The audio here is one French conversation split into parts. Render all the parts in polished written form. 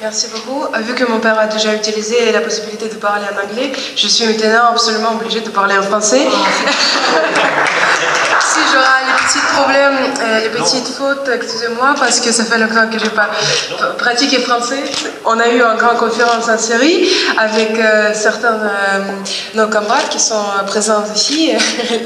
Merci beaucoup. Vu que mon père a déjà utilisé la possibilité de parler en anglais, je suis maintenant absolument obligée de parler en français. Si j'aurai les petits problèmes, les petites fautes, excusez-moi, parce que ça fait longtemps que je n'ai pas pratiqué français. On a eu une grande conférence en série avec certains de nos camarades qui sont présents ici.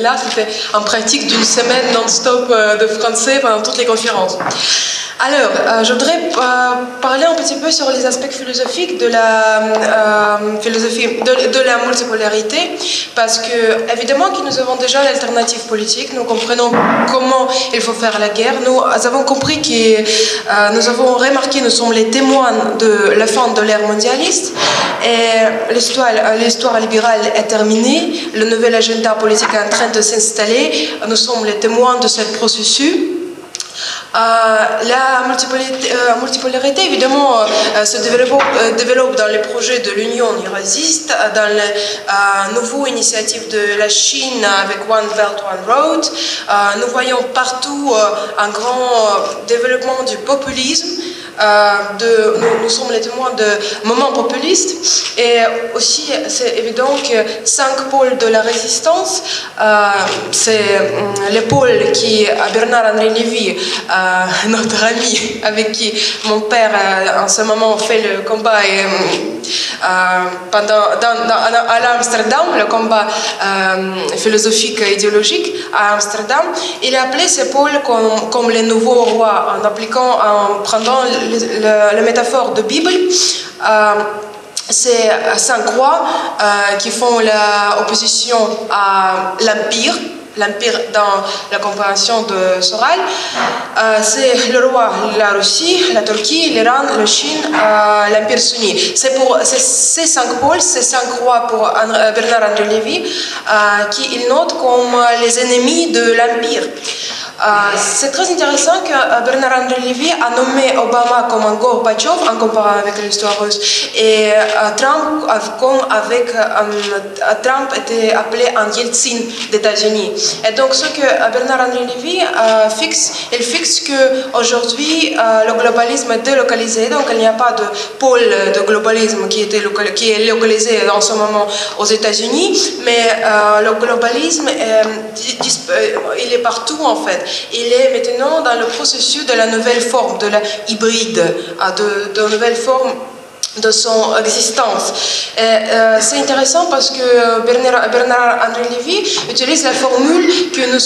Là, c'était en pratique d'une semaine non-stop de français pendant toutes les conférences. Alors, je voudrais parler un petit peu sur les aspects philosophiques de la philosophie, de la multipolarité, parce que évidemment que nous avons déjà l'alternative politique, nous comprenons comment il faut faire la guerre, nous avons compris que nous avons remarqué, nous sommes les témoins de la fin de l'ère mondialiste, et l'histoire libérale est terminée, le nouvel agenda politique est en train de s'installer, nous sommes les témoins de ce processus. La multipolarité, évidemment, se développe dans les projets de l'Union eurasiste, dans les nouvelles initiatives de la Chine avec One Belt, One Road. Nous voyons partout un grand développement du populisme. Nous sommes les témoins de moments populistes et aussi c'est évident que 5 pôles de la résistance, c'est les pôles qui Bernard-Henri Lévy, notre ami avec qui mon père en ce moment fait le combat à Amsterdam, le combat philosophique et idéologique à Amsterdam, il a appelé ces pôles comme les nouveaux rois en prenant la métaphore de Bible. C'est 5 rois qui font l'opposition à l'Empire dans la compréhension de Soral. C'est le roi, la Russie, la Turquie, l'Iran, la Chine, l'Empire sunni. C'est ces 5 pôles, ces 5 rois pour Bernard-Henri Lévy, qu'il note comme les ennemis de l'Empire. C'est très intéressant que Bernard-Henri Lévy a nommé Obama comme un Gorbatchev en comparant avec l'histoire russe et Trump Trump était appelé un Yeltsin des États-Unis. Et donc ce que Bernard-Henri Lévy il fixe qu'aujourd'hui le globalisme est délocalisé, donc il n'y a pas de pôle de globalisme qui est localisé en ce moment aux États-Unis, mais le globalisme il est partout en fait. Il est maintenant dans le processus de la nouvelle forme, de la hybride, de nouvelle forme de son existence. C'est intéressant parce que Bernard-Henri Lévy utilise la formule que nous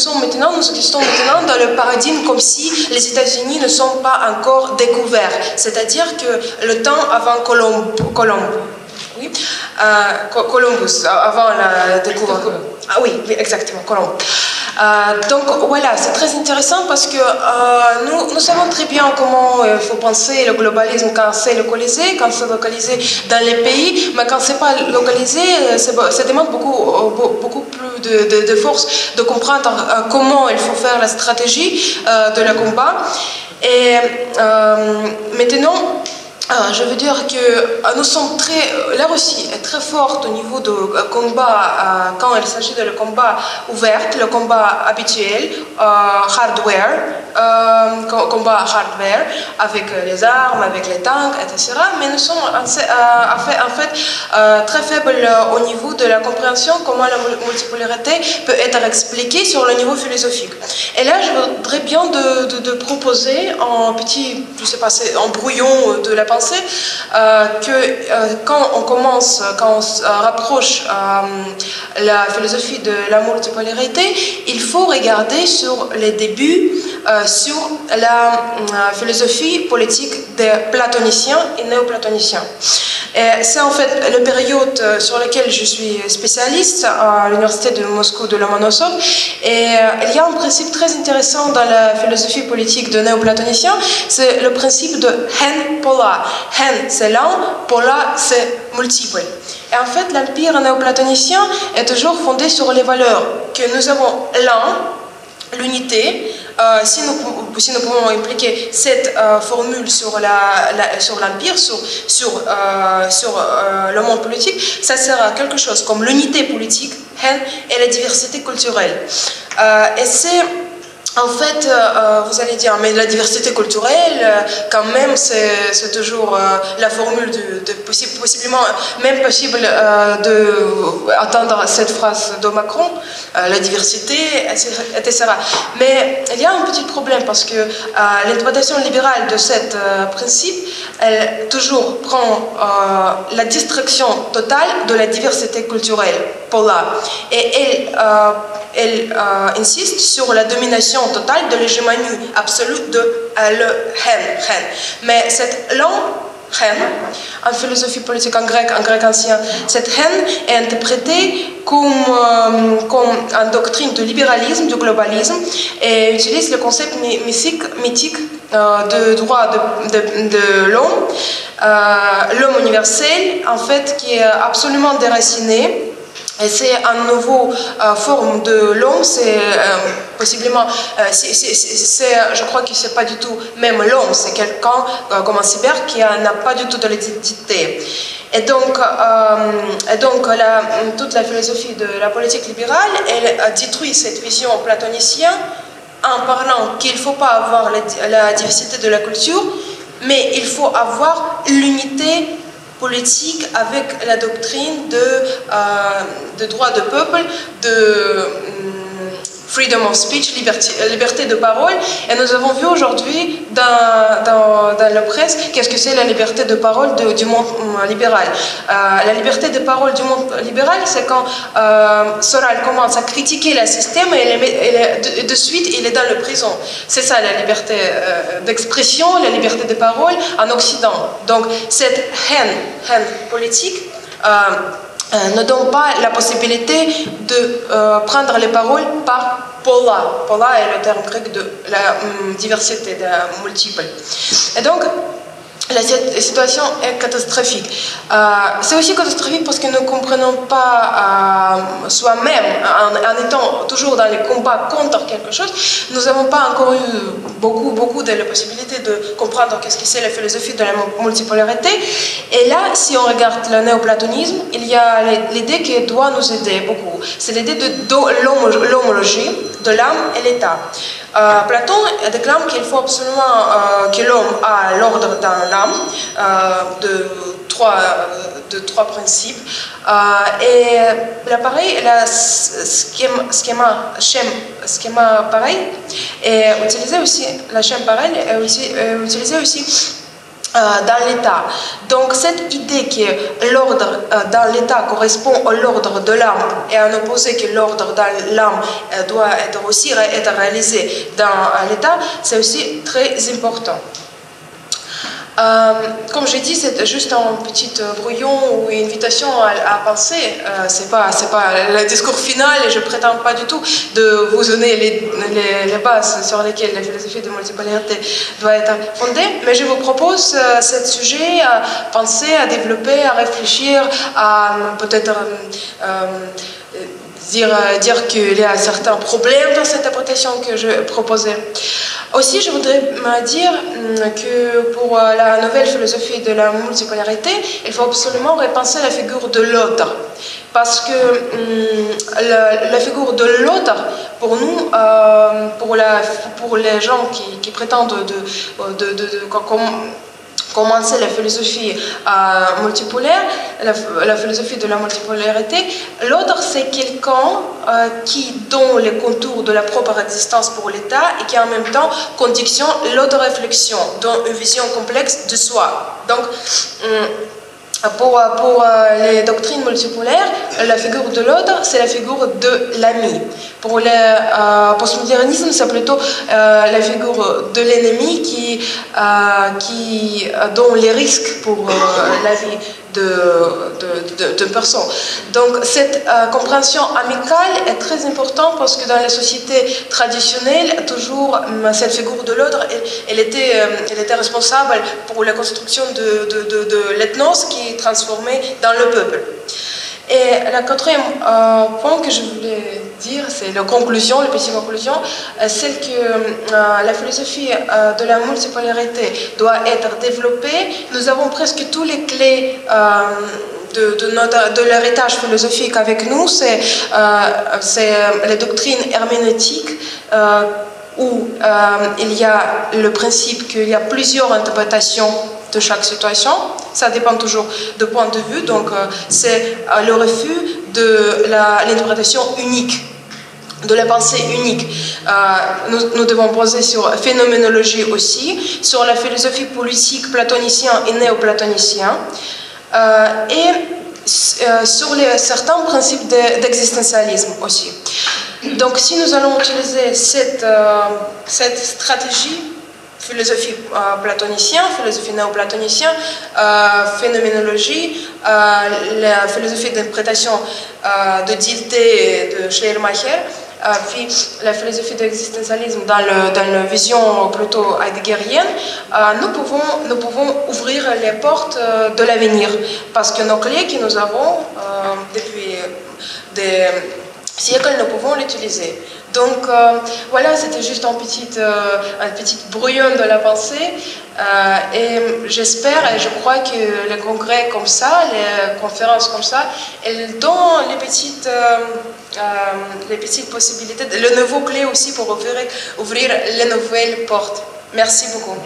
existons maintenant dans le paradigme comme si les États-Unis ne sont pas encore découverts. C'est-à-dire que le temps avant Columbus, avant la découverte. Ah oui, exactement, Colomb. Donc voilà, c'est très intéressant parce que nous savons très bien comment il faut penser le globalisme quand c'est localisé dans les pays, mais quand c'est pas localisé, ça demande beaucoup plus de force de comprendre comment il faut faire la stratégie de le combat. Et maintenant, je veux dire que nous sommes la Russie est très forte au niveau de combat quand il s'agit de le combat ouvert, le combat habituel, combat hardware avec les armes, avec les tanks, etc. Mais nous sommes en fait très faibles au niveau de la compréhension comment la multipolarité peut être expliquée sur le niveau philosophique. Et là, je voudrais bien de proposer en petit, je sais pas, en brouillon de la pensée, que quand on se rapproche la philosophie de la multipolarité, il faut regarder sur les débuts sur la philosophie politique des platoniciens et néoplatoniciens. C'est en fait la période sur laquelle je suis spécialiste à l'université de Moscou de Lomonosov. Et il y a un principe très intéressant dans la philosophie politique de néoplatonicien, c'est le principe de hen pola. Hen, c'est l'un, pola, c'est multiple. Et en fait, l'empire néoplatonicien est toujours fondé sur les valeurs que nous avons l'un, l'unité. Si nous pouvons impliquer cette formule sur l'empire, sur le monde politique, ça sera quelque chose comme l'unité politique et la diversité culturelle. Et c'est En fait, vous allez dire, mais la diversité culturelle, quand même, c'est toujours la formule possiblement, même possible d'atteindre cette phrase de Macron, la diversité, etc. Mais il y a un petit problème parce que l'interprétation libérale de ce principe, elle toujours prend la distraction totale de la diversité culturelle, pour là. Et elle insiste sur la domination totale de l'hégémonie absolue de le hen. Mais cette langue, hen, en philosophie politique en grec ancien, cette hen est interprétée comme une doctrine de libéralisme, du globalisme, et utilise le concept mythique de droit de l'homme, l'homme universel, en fait, qui est absolument déraciné. Et c'est une nouvelle forme de l'homme, c'est possiblement, je crois que c'est pas du tout même l'homme, c'est quelqu'un comme un cyber qui n'a pas du tout de l'identité. Et donc toute la philosophie de la politique libérale, elle détruit cette vision platonicienne en parlant qu'il ne faut pas avoir la diversité de la culture, mais il faut avoir l'unité politique avec la doctrine de droit de peuple, de freedom of speech, liberté de parole. Et nous avons vu aujourd'hui dans la presse qu'est-ce que c'est la liberté de parole du monde libéral. La liberté de parole du monde libéral, c'est quand Soral commence à critiquer le système et de suite il est dans la prison. C'est ça la liberté d'expression, la liberté de parole en Occident. Donc cette haine politique ne donne pas la possibilité de prendre les paroles par pola. Pola est le terme grec de la diversité, de la multiple. Et donc, la situation est catastrophique. C'est aussi catastrophique parce que nous ne comprenons pas soi-même, en étant toujours dans les combats contre quelque chose, nous n'avons pas encore eu beaucoup de la possibilité de comprendre qu'est-ce que c'est la philosophie de la multipolarité. Et là, si on regarde le néoplatonisme, il y a l'idée qui doit nous aider beaucoup. C'est l'idée de l'homologie de l'âme et l'état. Platon déclame qu'il faut absolument que l'homme a l'ordre dans l'âme de trois principes. Et là, pareil, schéma pareil est utilisé aussi, la schème pareil est utilisé aussi dans l'État. Donc cette idée que l'ordre dans l'État correspond à l'ordre de l'âme et en opposé que l'ordre dans l'âme doit aussi être réalisé dans l'État, c'est aussi très important. Comme j'ai dit, c'est juste un petit brouillon ou une invitation à penser. C'est pas le discours final et je prétends pas du tout de vous donner les bases sur lesquelles la philosophie de multipolarité doit être fondée. Mais je vous propose ce sujet à penser, à développer, à réfléchir, à peut-être dire qu'il y a certains problèmes dans cette interprétation que je proposais. Aussi, je voudrais dire que pour la nouvelle philosophie de la multipolarité, il faut absolument repenser la figure de l'autre. Parce que la figure de l'autre, pour nous, pour les gens qui prétendent commencer la philosophie multipolaire, la philosophie de la multipolarité, l'autre c'est quelqu'un qui donne les contours de la propre existence pour l'État et qui en même temps conditionne l'auto-réflexion, donne une vision complexe de soi. Donc, pour les doctrines multipolaires, la figure de l'autre, c'est la figure de l'ami. Pour le postmodernisme, c'est plutôt la figure de l'ennemi qui donne les risques pour la vie de personnes. Donc cette compréhension amicale est très importante parce que dans la société traditionnelle, toujours cette figure de l'autre, elle était responsable pour la construction de l'ethnos qui est transformé dans le peuple. Et le quatrième point que je voulais dire, c'est la conclusion, la petite conclusion, c'est que la philosophie de la multipolarité doit être développée. Nous avons presque tous les clés de l'héritage philosophique avec nous, c'est les doctrines herméneutiques où il y a le principe qu'il y a plusieurs interprétations de chaque situation. Ça dépend toujours de point de vue, donc c'est le refus de l'interprétation unique, de la pensée unique. Nous devons poser sur la phénoménologie aussi, sur la philosophie politique platonicienne et néoplatonicienne, et sur certains principes d'existentialisme aussi. Donc si nous allons utiliser cette stratégie, philosophie platonicienne, philosophie néoplatonicienne, phénoménologie, la philosophie d'interprétation de Dilthey et de Schleiermacher, puis la philosophie de l'existentialisme dans la vision plutôt heideggerienne, nous pouvons ouvrir les portes de l'avenir, parce que nos clés que nous avons depuis des siècles, nous pouvons l'utiliser. Donc voilà, c'était juste un petit brouillon de la pensée, et j'espère et je crois que les congrès comme ça, les conférences comme ça, elles donnent les petites possibilités, le nouveau clé aussi pour ouvrir les nouvelles portes. Merci beaucoup.